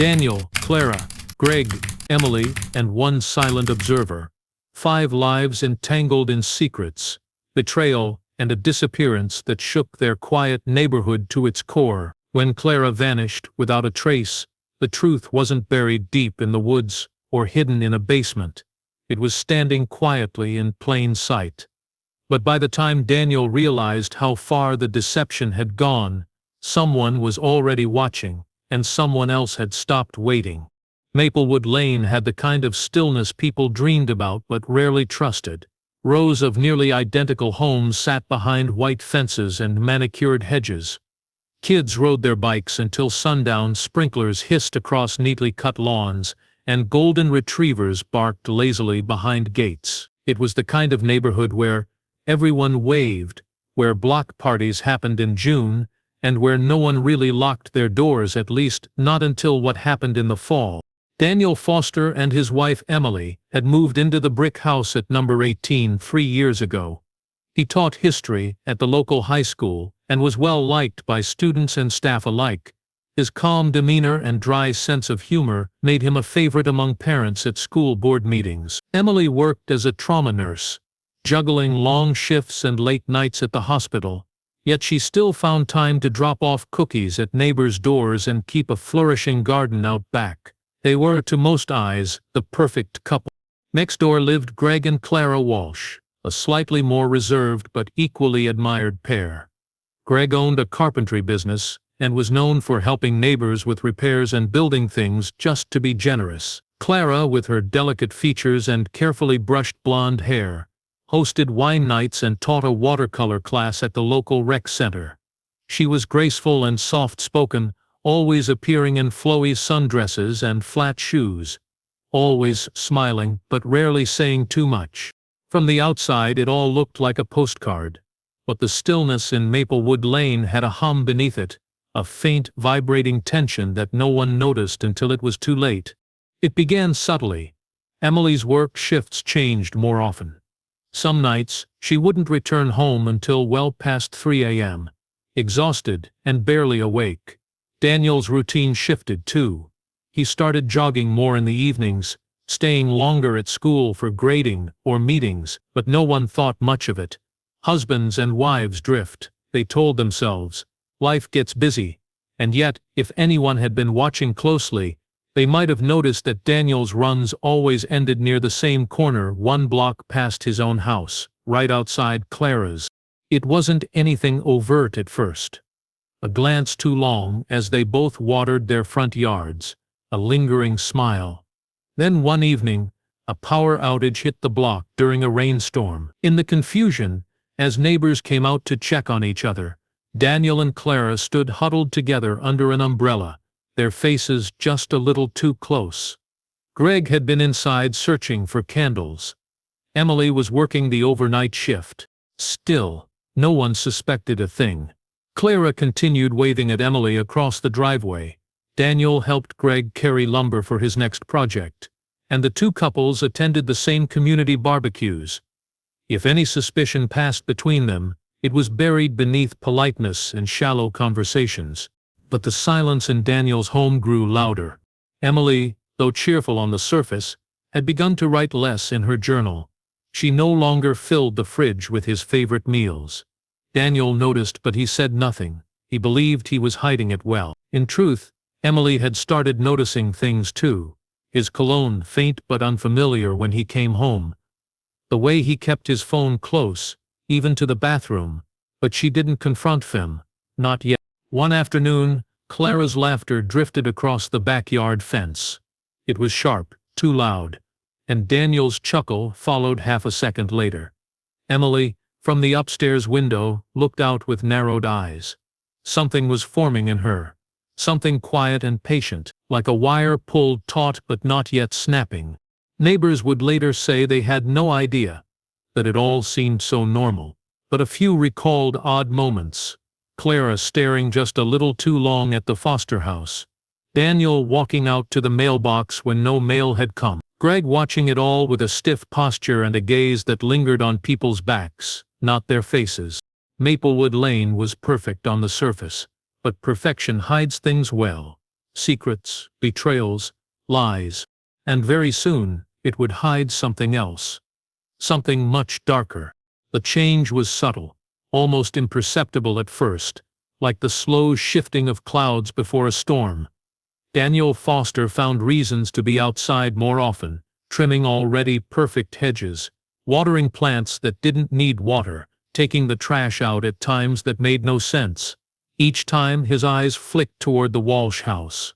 Daniel, Clara, Greg, Emily, and one silent observer. 5 lives entangled in secrets, betrayal, and a disappearance that shook their quiet neighborhood to its core. When Clara vanished without a trace, the truth wasn't buried deep in the woods or hidden in a basement. It was standing quietly in plain sight. But by the time Daniel realized how far the deception had gone, someone was already watching, and someone else had stopped waiting. Maplewood Lane had the kind of stillness people dreamed about but rarely trusted. Rows of nearly identical homes sat behind white fences and manicured hedges. Kids rode their bikes until sundown, sprinklers hissed across neatly cut lawns, and golden retrievers barked lazily behind gates. It was the kind of neighborhood where everyone waved, where block parties happened in June, and where no one really locked their doors, at least not until what happened in the fall. Daniel Foster and his wife Emily had moved into the brick house at number 18 3 years ago. He taught history at the local high school and was well liked by students and staff alike. His calm demeanor and dry sense of humor made him a favorite among parents at school board meetings. Emily worked as a trauma nurse, juggling long shifts and late nights at the hospital, yet she still found time to drop off cookies at neighbors' doors and keep a flourishing garden out back. They were, to most eyes, the perfect couple. Next door lived Greg and Clara Walsh, a slightly more reserved but equally admired pair. Greg owned a carpentry business and was known for helping neighbors with repairs and building things just to be generous. Clara, with her delicate features and carefully brushed blonde hair, hosted wine nights and taught a watercolor class at the local rec center. She was graceful and soft-spoken, always appearing in flowy sundresses and flat shoes, always smiling but rarely saying too much. From the outside it all looked like a postcard, but the stillness in Maplewood Lane had a hum beneath it, a faint, vibrating tension that no one noticed until it was too late. It began subtly. Emily's work shifts changed more often. Some nights, she wouldn't return home until well past 3 a.m., exhausted and barely awake. Daniel's routine shifted too. He started jogging more in the evenings, staying longer at school for grading or meetings, but no one thought much of it. Husbands and wives drift, they told themselves. Life gets busy. And yet, if anyone had been watching closely, they might have noticed that Daniel's runs always ended near the same corner, 1 block past his own house, right outside Clara's. It wasn't anything overt at first. A glance too long as they both watered their front yards, a lingering smile. Then one evening, a power outage hit the block during a rainstorm. In the confusion, as neighbors came out to check on each other, Daniel and Clara stood huddled together under an umbrella, their faces just a little too close. Greg had been inside searching for candles. Emily was working the overnight shift. Still, no one suspected a thing. Clara continued waving at Emily across the driveway. Daniel helped Greg carry lumber for his next project, and the two couples attended the same community barbecues. If any suspicion passed between them, it was buried beneath politeness and shallow conversations. But the silence in Daniel's home grew louder. Emily, though cheerful on the surface, had begun to write less in her journal. She no longer filled the fridge with his favorite meals. Daniel noticed, but he said nothing. He believed he was hiding it well. In truth, Emily had started noticing things too. His cologne, faint but unfamiliar when he came home. The way he kept his phone close, even to the bathroom. But she didn't confront him. Not yet. One afternoon, Clara's laughter drifted across the backyard fence. It was sharp, too loud, and Daniel's chuckle followed half a second later. Emily, from the upstairs window, looked out with narrowed eyes. Something was forming in her. Something quiet and patient, like a wire pulled taut but not yet snapping. Neighbors would later say they had no idea, that it all seemed so normal. But a few recalled odd moments. Clara staring just a little too long at the Foster house. Daniel walking out to the mailbox when no mail had come. Greg watching it all with a stiff posture and a gaze that lingered on people's backs, not their faces. Maplewood Lane was perfect on the surface, but perfection hides things well. secrets, betrayals, lies. And very soon, it would hide something else. Something much darker. The change was subtle, almost imperceptible at first, like the slow shifting of clouds before a storm. Daniel Foster found reasons to be outside more often, trimming already perfect hedges, watering plants that didn't need water, taking the trash out at times that made no sense. Each time his eyes flicked toward the Walsh house.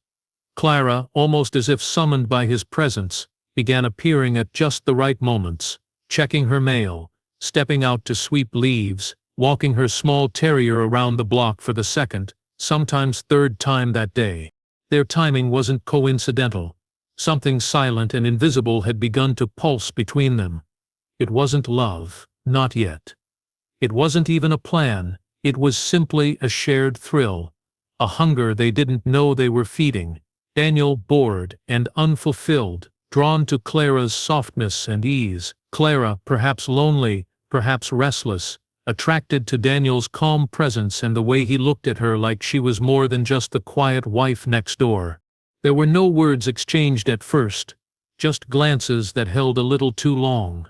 Clara, almost as if summoned by his presence, began appearing at just the right moments, checking her mail, stepping out to sweep leaves, walking her small terrier around the block for the second, sometimes third time that day. Their timing wasn't coincidental. Something silent and invisible had begun to pulse between them. It wasn't love, not yet. It wasn't even a plan, it was simply a shared thrill, a hunger they didn't know they were feeding. Daniel, bored and unfulfilled, drawn to Clara's softness and ease. Clara, perhaps lonely, perhaps restless, attracted to Daniel's calm presence and the way he looked at her like she was more than just the quiet wife next door. There were no words exchanged at first, just glances that held a little too long.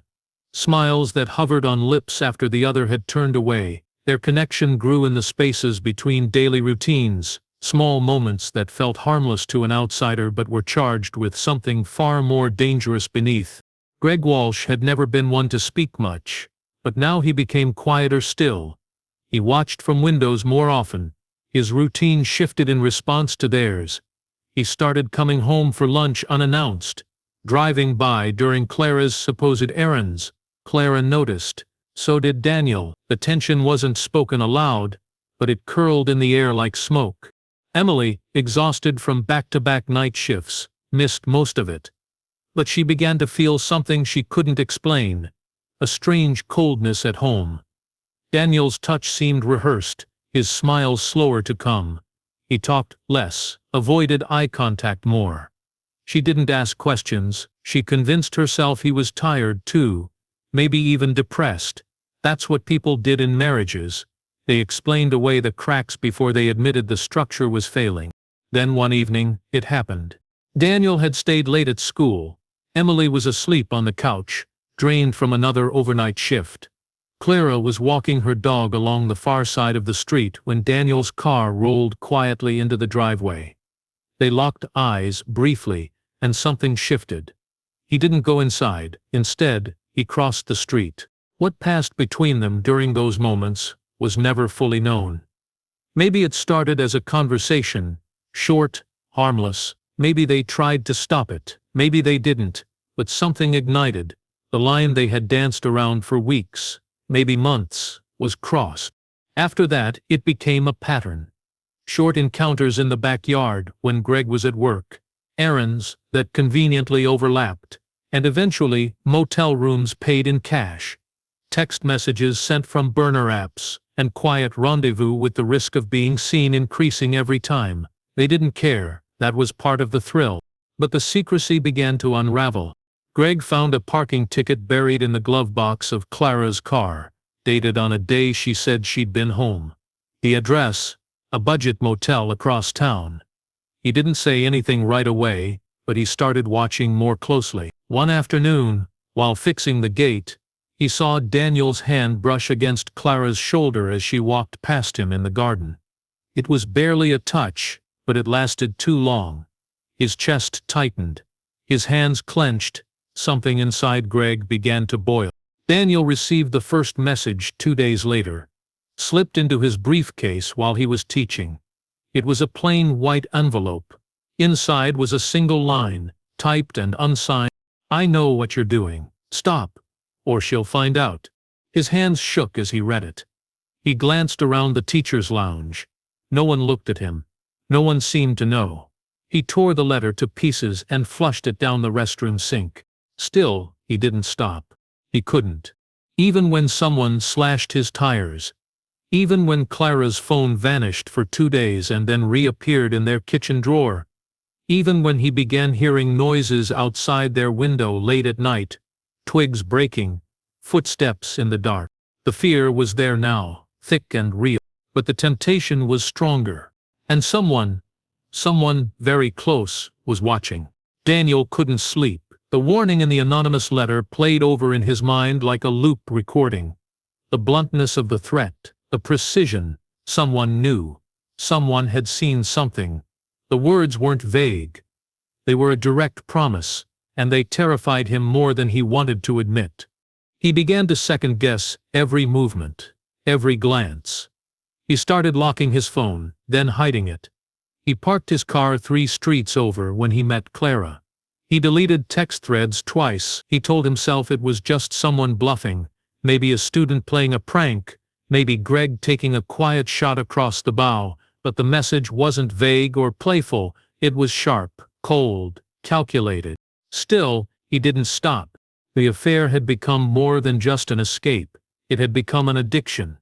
Smiles that hovered on lips after the other had turned away. Their connection grew in the spaces between daily routines, small moments that felt harmless to an outsider but were charged with something far more dangerous beneath. Greg Walsh had never been one to speak much, but now he became quieter still. He watched from windows more often. His routine shifted in response to theirs. He started coming home for lunch unannounced, driving by during Clara's supposed errands. Clara noticed. So did Daniel. The tension wasn't spoken aloud, but it curled in the air like smoke. Emily, exhausted from back-to-back night shifts, missed most of it. But she began to feel something she couldn't explain, a strange coldness at home. Daniel's touch seemed rehearsed, his smile slower to come. He talked less, avoided eye contact more. She didn't ask questions, she convinced herself he was tired too, maybe even depressed. That's what people did in marriages. They explained away the cracks before they admitted the structure was failing. Then one evening, it happened. Daniel had stayed late at school. Emily was asleep on the couch, drained from another overnight shift. Clara was walking her dog along the far side of the street when Daniel's car rolled quietly into the driveway. They locked eyes briefly, and something shifted. He didn't go inside. Instead, he crossed the street. What passed between them during those moments was never fully known. Maybe it started as a conversation, short, harmless. Maybe they tried to stop it. Maybe they didn't, but something ignited. The line they had danced around for weeks, maybe months, was crossed. After that, it became a pattern. Short encounters in the backyard when Greg was at work, errands that conveniently overlapped, and eventually motel rooms paid in cash, text messages sent from burner apps, and quiet rendezvous with the risk of being seen increasing every time. They didn't care, that was part of the thrill. But the secrecy began to unravel. Greg found a parking ticket buried in the glove box of Clara's car, dated on a day she said she'd been home. The address, a budget motel across town. He didn't say anything right away, but he started watching more closely. One afternoon, while fixing the gate, he saw Daniel's hand brush against Clara's shoulder as she walked past him in the garden. It was barely a touch, but it lasted too long. His chest tightened. His hands clenched. Something inside Greg began to boil. Daniel received the first message 2 days later. Slipped into his briefcase while he was teaching. It was a plain white envelope. Inside was a single line, typed and unsigned. "I know what you're doing. Stop, or she'll find out." His hands shook as he read it. He glanced around the teacher's lounge. No one looked at him. No one seemed to know. He tore the letter to pieces and flushed it down the restroom sink. Still, he didn't stop. He couldn't. Even when someone slashed his tires. Even when Clara's phone vanished for 2 days and then reappeared in their kitchen drawer. Even when he began hearing noises outside their window late at night, twigs breaking, footsteps in the dark. The fear was there now, thick and real. But the temptation was stronger. And someone Someone very close was watching. Daniel couldn't sleep. The warning in the anonymous letter played over in his mind like a loop recording. The bluntness of the threat, the precision. Someone knew. Someone had seen something. The words weren't vague. They were a direct promise, and they terrified him more than he wanted to admit. He began to second-guess every movement, every glance. He started locking his phone, then hiding it. He parked his car 3 streets over when he met Clara. He deleted text threads twice. He told himself it was just someone bluffing, maybe a student playing a prank, maybe Greg taking a quiet shot across the bow, but the message wasn't vague or playful. It was sharp, cold, calculated. Still, he didn't stop. The affair had become more than just an escape. It had become an addiction.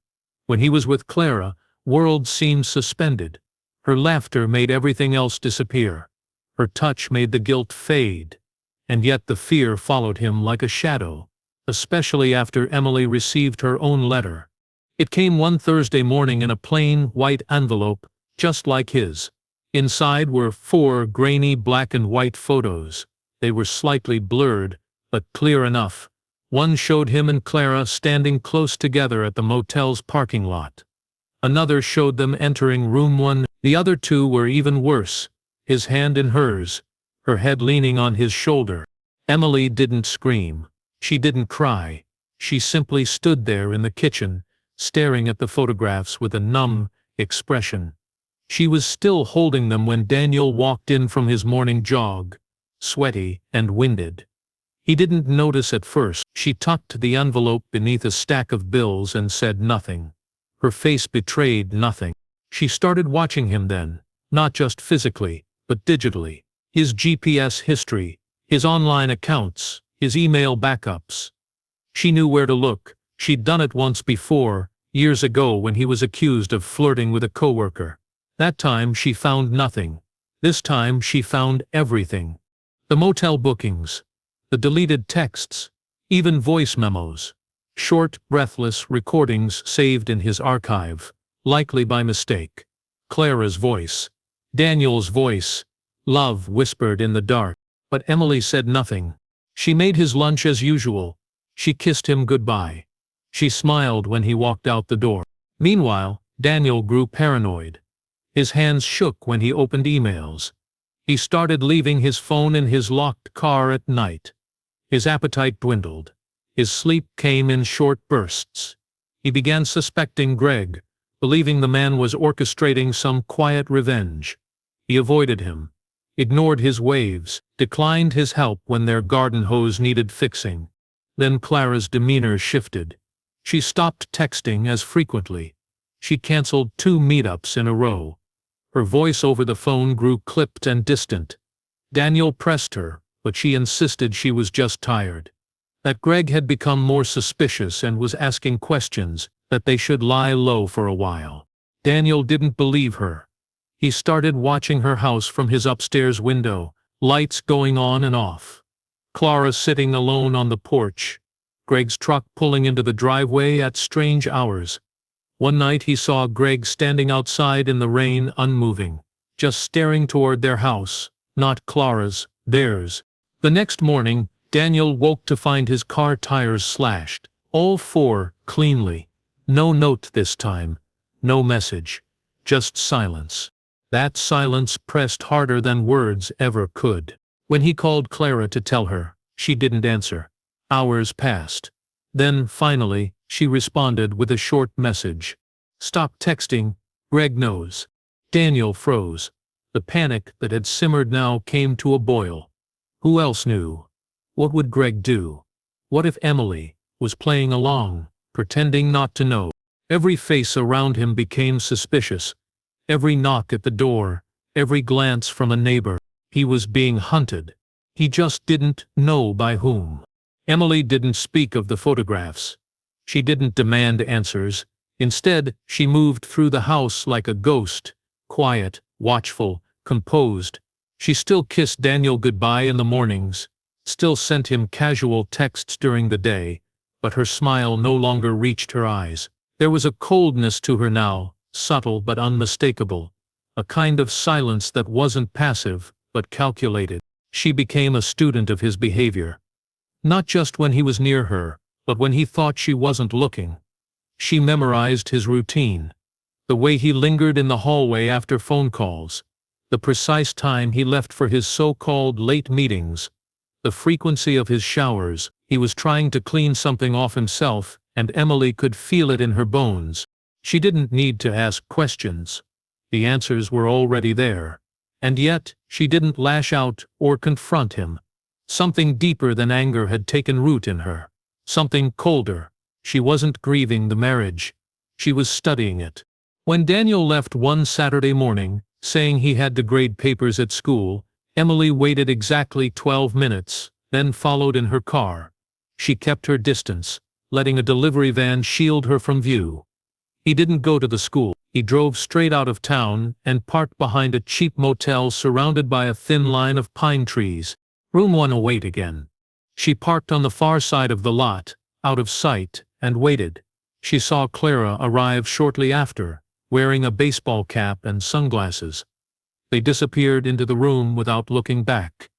When he was with Clara, worlds seemed suspended. Her laughter made everything else disappear. Her touch made the guilt fade. And yet the fear followed him like a shadow, especially after Emily received her own letter. It came one Thursday morning in a plain, white envelope, just like his. Inside were 4 grainy black and white photos. They were slightly blurred, but clear enough. One showed him and Clara standing close together at the motel's parking lot. Another showed them entering room 1. The other 2 were even worse, his hand in hers, her head leaning on his shoulder. Emily didn't scream. She didn't cry. She simply stood there in the kitchen, staring at the photographs with a numb expression. She was still holding them when Daniel walked in from his morning jog, sweaty and winded. He didn't notice at first. She tucked the envelope beneath a stack of bills and said nothing. Her face betrayed nothing. She started watching him then, not just physically, but digitally. His GPS history, his online accounts, his email backups. She knew where to look. She'd done it once before, years ago when he was accused of flirting with a coworker. That time she found nothing. This time she found everything. The motel bookings, the deleted texts, even voice memos. Short, breathless recordings saved in his archive, likely by mistake. Clara's voice. Daniel's voice. Love whispered in the dark. But Emily said nothing. She made his lunch as usual. She kissed him goodbye. She smiled when he walked out the door. Meanwhile, Daniel grew paranoid. His hands shook when he opened emails. He started leaving his phone in his locked car at night. His appetite dwindled. His sleep came in short bursts. He began suspecting Greg, believing the man was orchestrating some quiet revenge. He avoided him, ignored his waves, declined his help when their garden hose needed fixing. Then Clara's demeanor shifted. She stopped texting as frequently. She canceled 2 meetups in a row. Her voice over the phone grew clipped and distant. Daniel pressed her, but she insisted she was just tired. That Greg had become more suspicious and was asking questions, that they should lie low for a while. Daniel didn't believe her. He started watching her house from his upstairs window, lights going on and off. Clara sitting alone on the porch. Greg's truck pulling into the driveway at strange hours. One night he saw Greg standing outside in the rain, unmoving, just staring toward their house, not Clara's, theirs. The next morning, Daniel woke to find his car tires slashed, all 4, cleanly. No note this time, no message, just silence. That silence pressed harder than words ever could. When he called Clara to tell her, she didn't answer. Hours passed. Then, finally, she responded with a short message. "Stop texting, Greg knows." Daniel froze. The panic that had simmered now came to a boil. Who else knew? What would Greg do? What if Emily was playing along, pretending not to know? Every face around him became suspicious. Every knock at the door, every glance from a neighbor. He was being hunted. He just didn't know by whom. Emily didn't speak of the photographs. She didn't demand answers. Instead, she moved through the house like a ghost, quiet, watchful, composed. She still kissed Daniel goodbye in the mornings, still sent him casual texts during the day, but her smile no longer reached her eyes. There was a coldness to her now, subtle but unmistakable, a kind of silence that wasn't passive, but calculated. She became a student of his behavior. Not just when he was near her, but when he thought she wasn't looking. She memorized his routine. The way he lingered in the hallway after phone calls. The precise time he left for his so-called late meetings. The frequency of his showers. He was trying to clean something off himself, and Emily could feel it in her bones. She didn't need to ask questions. The answers were already there. And yet, she didn't lash out or confront him. Something deeper than anger had taken root in her. Something colder. She wasn't grieving the marriage. She was studying it. When Daniel left one Saturday morning, saying he had to grade papers at school, Emily waited exactly 12 minutes, then followed in her car. She kept her distance, letting a delivery van shield her from view. He didn't go to the school. He drove straight out of town and parked behind a cheap motel surrounded by a thin line of pine trees. Room 108 again. She parked on the far side of the lot, out of sight, and waited. She saw Clara arrive shortly after, wearing a baseball cap and sunglasses. They disappeared into the room without looking back.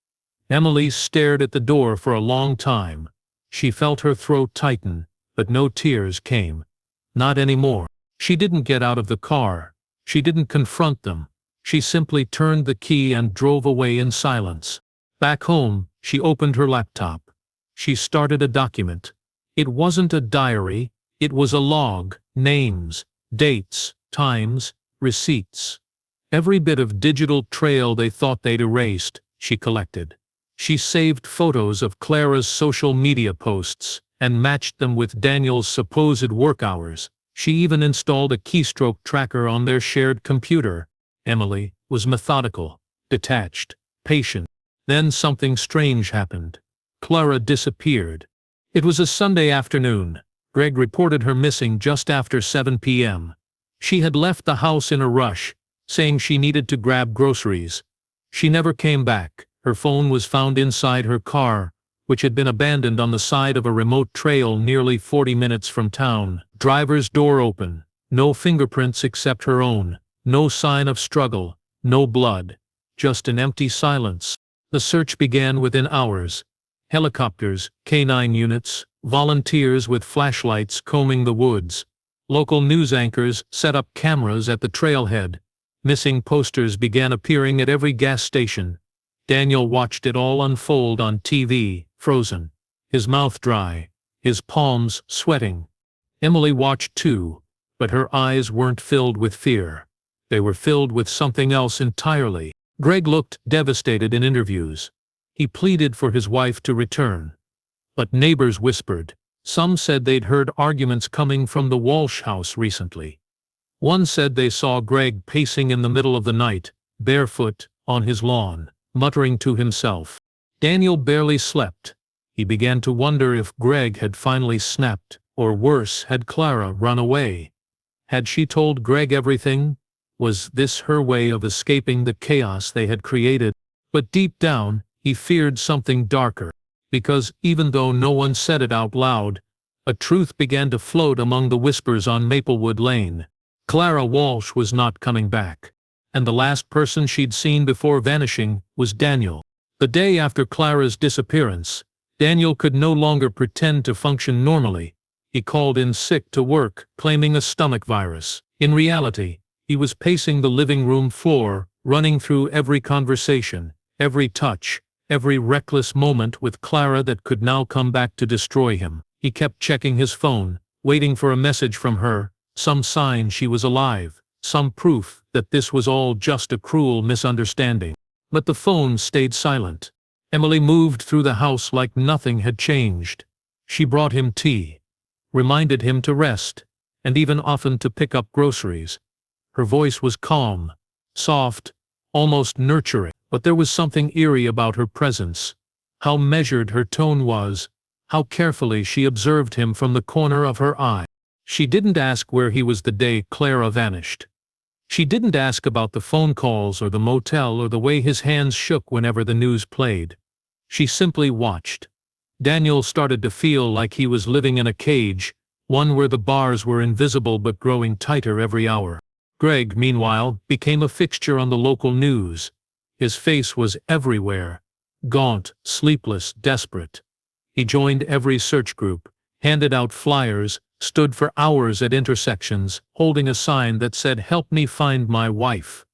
Emily stared at the door for a long time. She felt her throat tighten, but no tears came. Not anymore. She didn't get out of the car. She didn't confront them. She simply turned the key and drove away in silence. Back home, she opened her laptop. She started a document. It wasn't a diary, it was a log, names, dates, times, receipts. Every bit of digital trail they thought they'd erased, she collected. She saved photos of Clara's social media posts and matched them with Daniel's supposed work hours. She even installed a keystroke tracker on their shared computer. Emily was methodical, detached, patient. Then something strange happened. Clara disappeared. It was a Sunday afternoon. Greg reported her missing just after 7 p.m. She had left the house in a rush, saying she needed to grab groceries. She never came back. Her phone was found inside her car, which had been abandoned on the side of a remote trail nearly 40 minutes from town. Driver's door open. No fingerprints except her own. No sign of struggle. No blood. Just an empty silence. The search began within hours. Helicopters, canine units, volunteers with flashlights combing the woods. Local news anchors set up cameras at the trailhead. Missing posters began appearing at every gas station. Daniel watched it all unfold on TV, frozen, his mouth dry, his palms sweating. Emily watched too, but her eyes weren't filled with fear. They were filled with something else entirely. Greg looked devastated in interviews. He pleaded for his wife to return. But neighbors whispered. Some said they'd heard arguments coming from the Walsh house recently. One said they saw Greg pacing in the middle of the night, barefoot, on his lawn, muttering to himself. Daniel barely slept. He began to wonder if Greg had finally snapped, or worse, had Clara run away. Had she told Greg everything? Was this her way of escaping the chaos they had created? But deep down, he feared something darker, because even though no one said it out loud, a truth began to float among the whispers on Maplewood Lane. Clara Walsh was not coming back, and the last person she'd seen before vanishing was Daniel. The day after Clara's disappearance, Daniel could no longer pretend to function normally. He called in sick to work, claiming a stomach virus. In reality, he was pacing the living room floor, running through every conversation, every touch, every reckless moment with Clara that could now come back to destroy him. He kept checking his phone, waiting for a message from her, some sign she was alive, some proof that this was all just a cruel misunderstanding. But the phone stayed silent. Emily moved through the house like nothing had changed. She brought him tea, reminded him to rest, and even often to pick up groceries. Her voice was calm, soft, almost nurturing, but there was something eerie about her presence. How measured her tone was, how carefully she observed him from the corner of her eye. She didn't ask where he was the day Clara vanished. She didn't ask about the phone calls or the motel or the way his hands shook whenever the news played. She simply watched. Daniel started to feel like he was living in a cage, one where the bars were invisible but growing tighter every hour. Greg, meanwhile, became a fixture on the local news. His face was everywhere. Gaunt, sleepless, desperate. He joined every search group, handed out flyers, stood for hours at intersections, holding a sign that said, "Help me find my wife."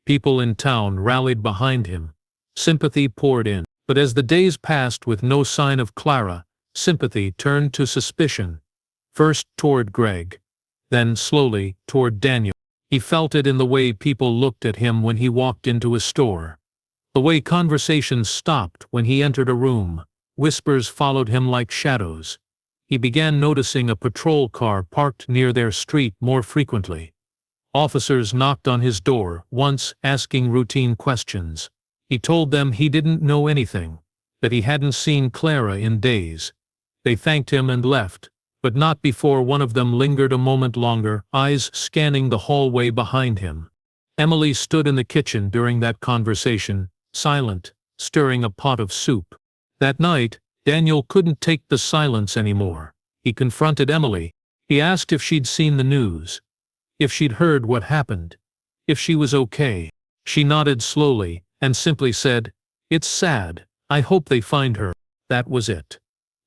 People in town rallied behind him. Sympathy poured in. But as the days passed with no sign of Clara, sympathy turned to suspicion. First toward Greg. Then slowly toward Daniel. He felt it in the way people looked at him when he walked into a store. The way conversations stopped when he entered a room. Whispers followed him like shadows. He began noticing a patrol car parked near their street more frequently. Officers knocked on his door, once asking routine questions. He told them he didn't know anything, that he hadn't seen Clara in days. They thanked him and left, but not before one of them lingered a moment longer, eyes scanning the hallway behind him. Emily stood in the kitchen during that conversation, silent, stirring a pot of soup. That night, Daniel couldn't take the silence anymore. He confronted Emily. He asked if she'd seen the news, if she'd heard what happened, if she was okay. She nodded slowly and simply said, "It's sad. I hope they find her." That was it.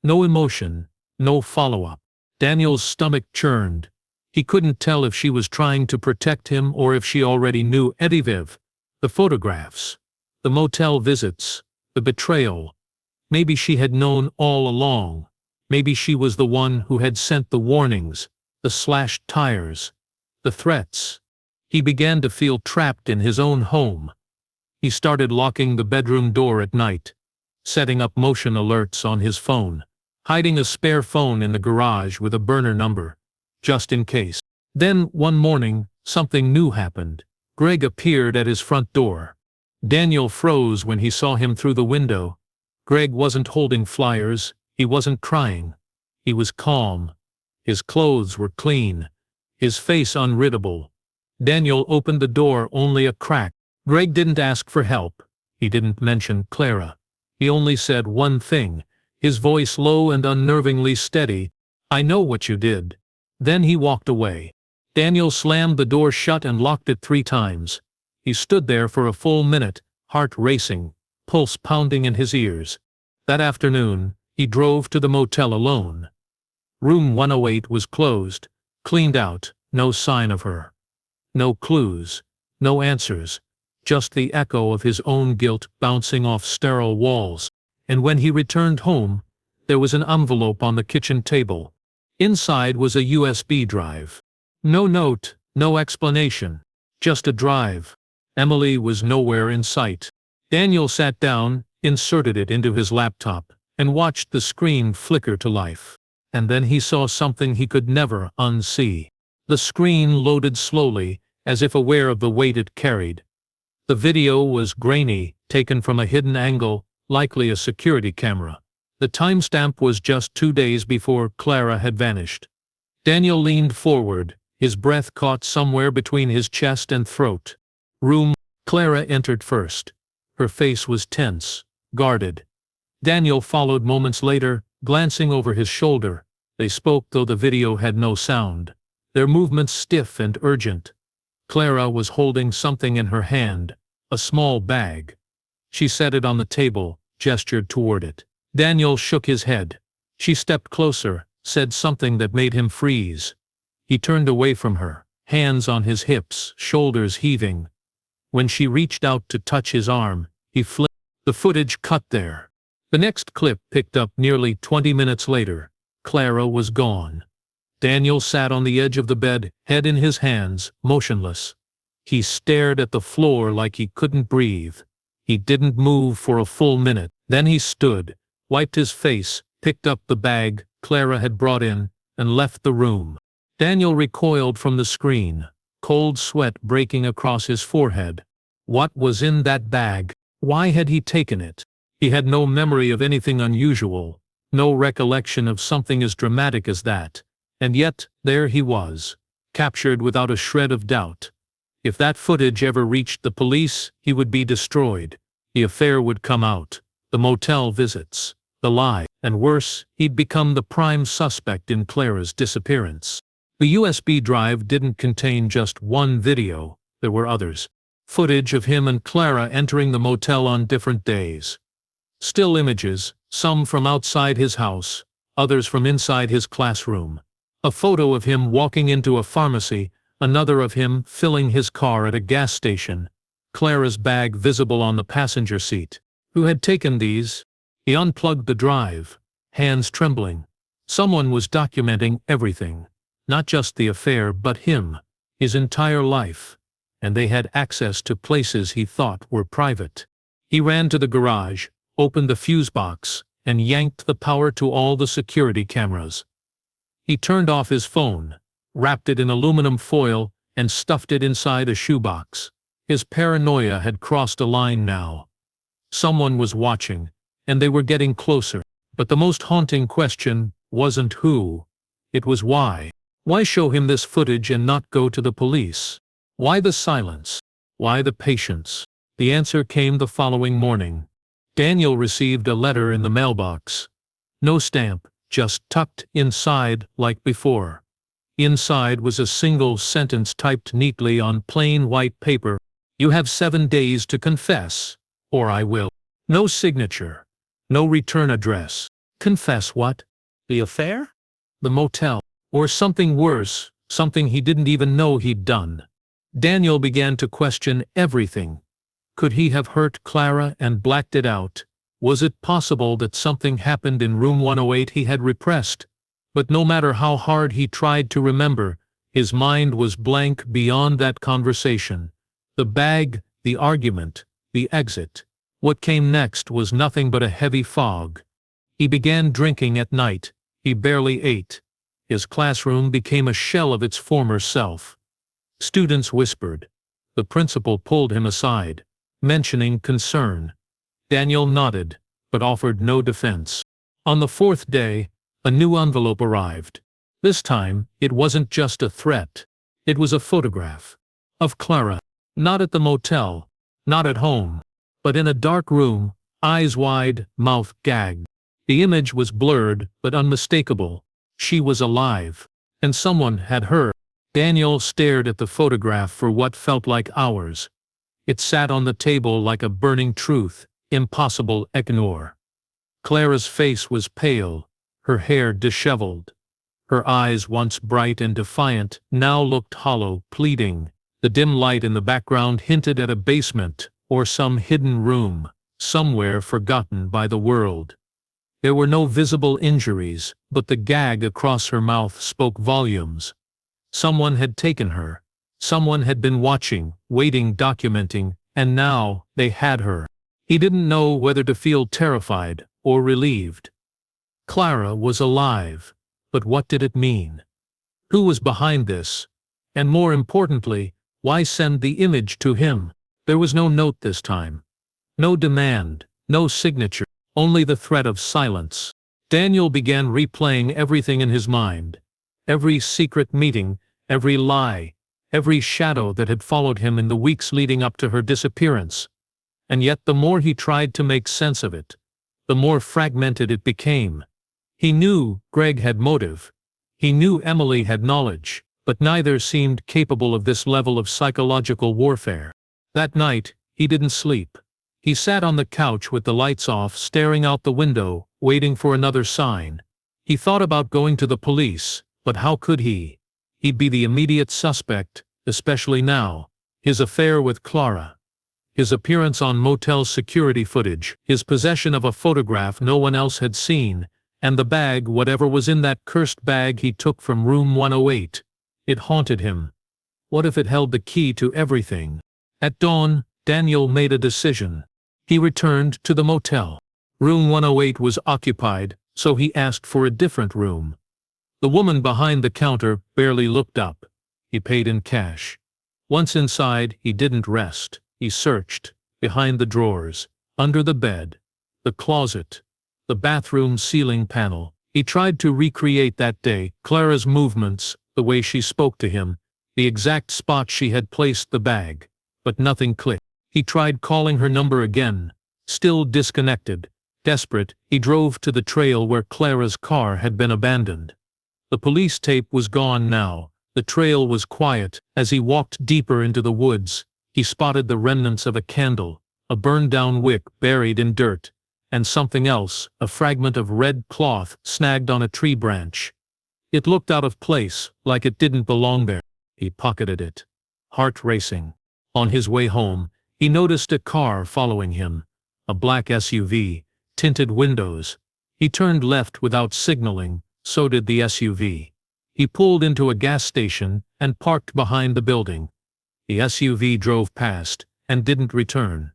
No emotion, no follow-up. Daniel's stomach churned. He couldn't tell if she was trying to protect him or if she already knew. Ediviv, the photographs, the motel visits, the betrayal. Maybe she had known all along. Maybe she was the one who had sent the warnings, the slashed tires, the threats. He began to feel trapped in his own home. He started locking the bedroom door at night, setting up motion alerts on his phone, hiding a spare phone in the garage with a burner number, just in case. Then, one morning, something new happened. Greg appeared at his front door. Daniel froze when he saw him through the window. Greg wasn't holding flyers, he wasn't crying. He was calm. His clothes were clean, his face unreadable. Daniel opened the door only a crack. Greg didn't ask for help. He didn't mention Clara. He only said one thing, his voice low and unnervingly steady, "I know what you did." Then he walked away. Daniel slammed the door shut and locked it 3 times. He stood there for a full minute, heart racing, pulse pounding in his ears. That afternoon, he drove to the motel alone. Room 108 was closed, cleaned out, no sign of her. No clues, no answers. Just the echo of his own guilt bouncing off sterile walls. And when he returned home, there was an envelope on the kitchen table. Inside was a USB drive. No note, no explanation. Just a drive. Emily was nowhere in sight. Daniel sat down, inserted it into his laptop, and watched the screen flicker to life. And then he saw something he could never unsee. The screen loaded slowly, as if aware of the weight it carried. The video was grainy, taken from a hidden angle, likely a security camera. The timestamp was just 2 days before Clara had vanished. Daniel leaned forward, his breath caught somewhere between his chest and throat. Clara entered first. Her face was tense, guarded. Daniel followed moments later, glancing over his shoulder. They spoke though the video had no sound, their movements stiff and urgent. Clara was holding something in her hand, a small bag. She set it on the table, gestured toward it. Daniel shook his head. She stepped closer, said something that made him freeze. He turned away from her, hands on his hips, shoulders heaving. When she reached out to touch his arm, he flipped. The footage cut there. The next clip picked up nearly 20 minutes later. Clara was gone. Daniel sat on the edge of the bed, head in his hands, motionless. He stared at the floor like he couldn't breathe. He didn't move for a full minute. Then he stood, wiped his face, picked up the bag Clara had brought in, and left the room. Daniel recoiled from the screen, cold sweat breaking across his forehead. What was in that bag? Why had he taken it? He had no memory of anything unusual, no recollection of something as dramatic as that. And yet, there he was, captured without a shred of doubt. If that footage ever reached the police, he would be destroyed. The affair would come out, the motel visits, the lie, and worse, he'd become the prime suspect in Clara's disappearance. The USB drive didn't contain just one video, there were others. Footage of him and Clara entering the motel on different days. Still images, some from outside his house, others from inside his classroom. A photo of him walking into a pharmacy, another of him filling his car at a gas station. Clara's bag visible on the passenger seat. Who had taken these? He unplugged the drive, hands trembling. Someone was documenting everything. Not just the affair, but him, his entire life. And they had access to places he thought were private. He ran to the garage, opened the fuse box, and yanked the power to all the security cameras. He turned off his phone, wrapped it in aluminum foil, and stuffed it inside a shoebox. His paranoia had crossed a line now. Someone was watching, and they were getting closer. But the most haunting question wasn't who. It was why. Why show him this footage and not go to the police? Why the silence? Why the patience? The answer came the following morning. Daniel received a letter in the mailbox. No stamp, just tucked inside like before. Inside was a single sentence typed neatly on plain white paper. You have 7 days to confess, or I will. No signature. No return address. Confess what? The affair? The motel. Or something worse, something he didn't even know he'd done. Daniel began to question everything. Could he have hurt Clara and blacked it out? Was it possible that something happened in room 108 he had repressed? But no matter how hard he tried to remember, his mind was blank beyond that conversation. The bag, the argument, the exit. What came next was nothing but a heavy fog. He began drinking at night. He barely ate. His classroom became a shell of its former self. Students whispered. The principal pulled him aside, mentioning concern. Daniel nodded, but offered no defense. On the 4th day, a new envelope arrived. This time, it wasn't just a threat. It was a photograph. Of Clara. Not at the motel. Not at home. But in a dark room, eyes wide, mouth gagged. The image was blurred, but unmistakable. She was alive. And someone had her. Daniel stared at the photograph for what felt like hours. It sat on the table like a burning truth, impossible to ignore. Clara's face was pale, her hair disheveled. Her eyes, once bright and defiant, now looked hollow, pleading. The dim light in the background hinted at a basement, or some hidden room, somewhere forgotten by the world. There were no visible injuries, but the gag across her mouth spoke volumes. Someone had taken her. Someone had been watching, waiting, documenting, and now they had her. He didn't know whether to feel terrified or relieved. Clara was alive, but what did it mean? Who was behind this? And more importantly, why send the image to him? There was no note this time. No demand, no signature, only the threat of silence. Daniel began replaying everything in his mind. Every secret meeting, every lie, every shadow that had followed him in the weeks leading up to her disappearance. And yet the more he tried to make sense of it, the more fragmented it became. He knew Greg had motive. He knew Emily had knowledge, but neither seemed capable of this level of psychological warfare. That night, he didn't sleep. He sat on the couch with the lights off, staring out the window, waiting for another sign. He thought about going to the police, but how could he? He'd be the immediate suspect, especially now. His affair with Clara. His appearance on motel security footage, his possession of a photograph no one else had seen, and the bag, whatever was in that cursed bag he took from room 108. It haunted him. What if it held the key to everything? At dawn, Daniel made a decision. He returned to the motel. Room 108 was occupied, so he asked for a different room. The woman behind the counter barely looked up. He paid in cash. Once inside, he didn't rest. He searched, behind the drawers, under the bed, the closet, the bathroom ceiling panel. He tried to recreate that day, Clara's movements, the way she spoke to him, the exact spot she had placed the bag. But nothing clicked. He tried calling her number again. Still disconnected. Desperate, he drove to the trail where Clara's car had been abandoned. The police tape was gone now, The trail was quiet. As he walked deeper into the woods, he spotted the remnants of a candle, a burned-down wick buried in dirt, and something else, a fragment of red cloth snagged on a tree branch. It looked out of place, like it didn't belong there. He pocketed it, heart racing. On his way home, he noticed a car following him, a black SUV, tinted windows. He turned left without signaling, so did the SUV. He pulled into a gas station and parked behind the building. The SUV drove past and didn't return.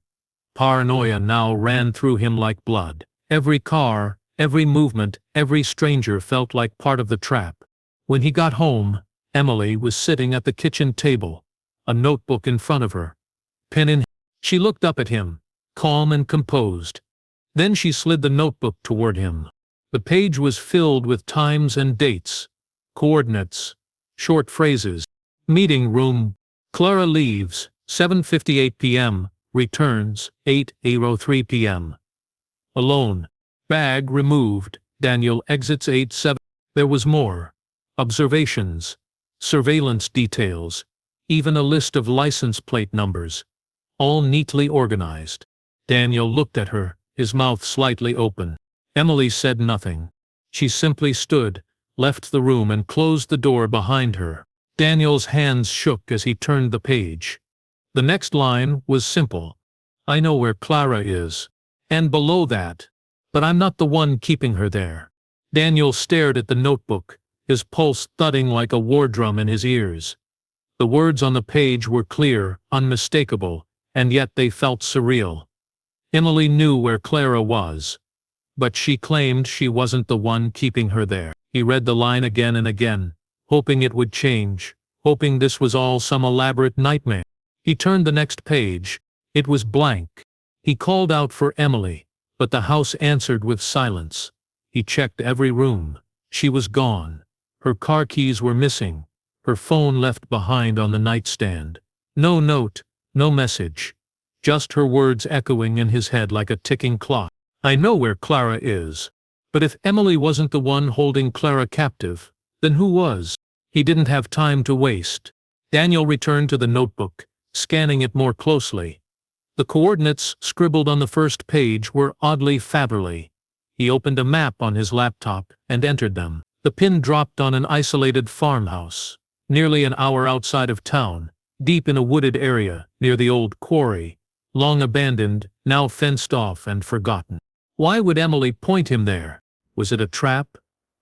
Paranoia now ran through him like blood. Every car, every movement, every stranger felt like part of the trap. When he got home, Emily was sitting at the kitchen table, a notebook in front of her. Pen in hand. She looked up at him, calm and composed. Then she slid the notebook toward him. The page was filled with times and dates, coordinates, short phrases. Meeting room. Clara leaves, 7:58 p.m., returns, 8:03 p.m. Alone. Bag removed. Daniel exits 8:07. There was more. Observations, surveillance details, even a list of license plate numbers, all neatly organized. Daniel looked at her, his mouth slightly open. Emily said nothing. She simply stood, left the room and closed the door behind her. Daniel's hands shook as he turned the page. The next line was simple. I know where Clara is. And below that, but I'm not the one keeping her there. Daniel stared at the notebook, his pulse thudding like a war drum in his ears. The words on the page were clear, unmistakable, and yet they felt surreal. Emily knew where Clara was, but she claimed she wasn't the one keeping her there. He read the line again and again, hoping it would change, hoping this was all some elaborate nightmare. He turned the next page. It was blank. He called out for Emily, but the house answered with silence. He checked every room. She was gone. Her car keys were missing, her phone left behind on the nightstand. No note, no message. Just her words echoing in his head like a ticking clock. I know where Clara is. But if Emily wasn't the one holding Clara captive, then who was? He didn't have time to waste. Daniel returned to the notebook, scanning it more closely. The coordinates scribbled on the first page were oddly family. He opened a map on his laptop and entered them. The pin dropped on an isolated farmhouse, nearly an hour outside of town, deep in a wooded area near the old quarry, long abandoned, now fenced off and forgotten. Why would Emily point him there? Was it a trap?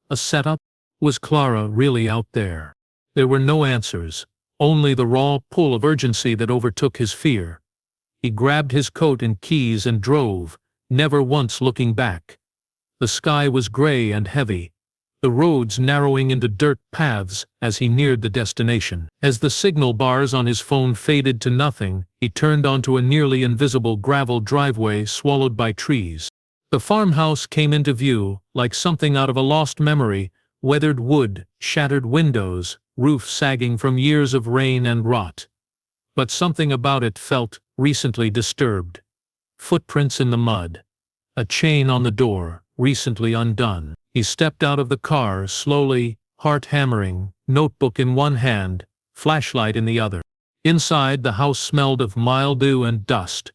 A setup? Was Clara really out there? There were no answers, only the raw pull of urgency that overtook his fear. He grabbed his coat and keys and drove, never once looking back. The sky was gray and heavy, the roads narrowing into dirt paths as he neared the destination. As the signal bars on his phone faded to nothing, he turned onto a nearly invisible gravel driveway swallowed by trees. The farmhouse came into view, like something out of a lost memory, weathered wood, shattered windows, roof sagging from years of rain and rot. But something about it felt recently disturbed. Footprints in the mud. A chain on the door, recently undone. He stepped out of the car slowly, heart hammering, notebook in one hand, flashlight in the other. Inside, the house smelled of mildew and dust.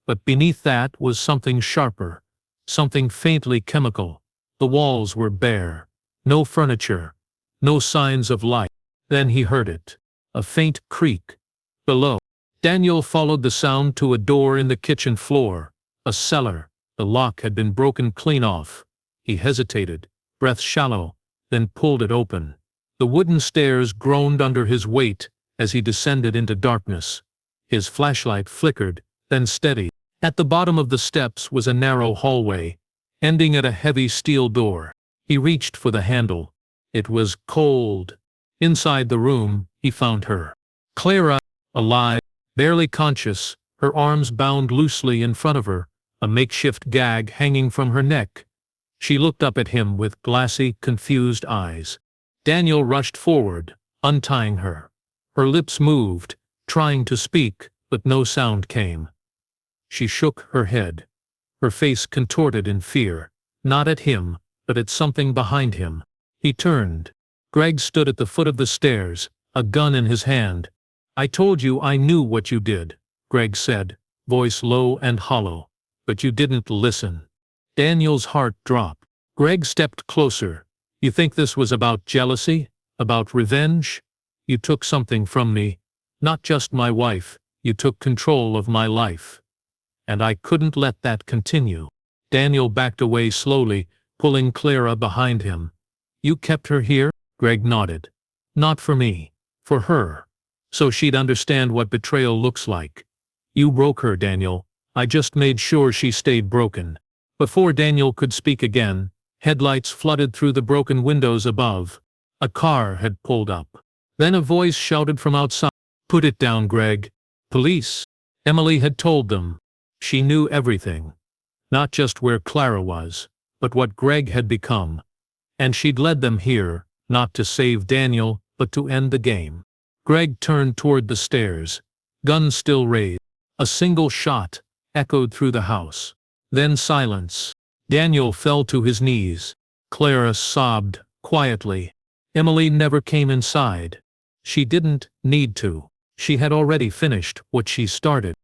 But beneath that was something sharper, something faintly chemical. The walls were bare. No furniture. No signs of life. Then he heard it. A faint creak. Below. Daniel followed the sound to a door in the kitchen floor. A cellar. The lock had been broken clean off. He hesitated, breath shallow, then pulled it open. The wooden stairs groaned under his weight as he descended into darkness. His flashlight flickered, then steadied. At the bottom of the steps was a narrow hallway, ending at a heavy steel door. He reached for the handle. It was cold. Inside the room, he found her. Clara, alive, barely conscious, her arms bound loosely in front of her, a makeshift gag hanging from her neck. She looked up at him with glassy, confused eyes. Daniel rushed forward, untying her. Her lips moved, trying to speak, but no sound came. She shook her head, her face contorted in fear, not at him, but at something behind him. He turned. Greg stood at the foot of the stairs, a gun in his hand. "I told you I knew what you did," Greg said, voice low and hollow. "But you didn't listen." Daniel's heart dropped. Greg stepped closer. "You think this was about jealousy? About revenge? You took something from me. Not just my wife, you took control of my life. And I couldn't let that continue." Daniel backed away slowly, pulling Clara behind him. "You kept her here?" Greg nodded. "Not for me. For her. So she'd understand what betrayal looks like. You broke her, Daniel. I just made sure she stayed broken." Before Daniel could speak again, headlights flooded through the broken windows above. A car had pulled up. Then a voice shouted from outside, "Put it down, Greg. Police." Emily had told them. She knew everything. Not just where Clara was, but what Greg had become. And she'd led them here, not to save Daniel, but to end the game. Greg turned toward the stairs, gun still raised. A single shot echoed through the house. Then silence. Daniel fell to his knees. Clara sobbed, quietly. Emily never came inside. She didn't need to. She had already finished what she started.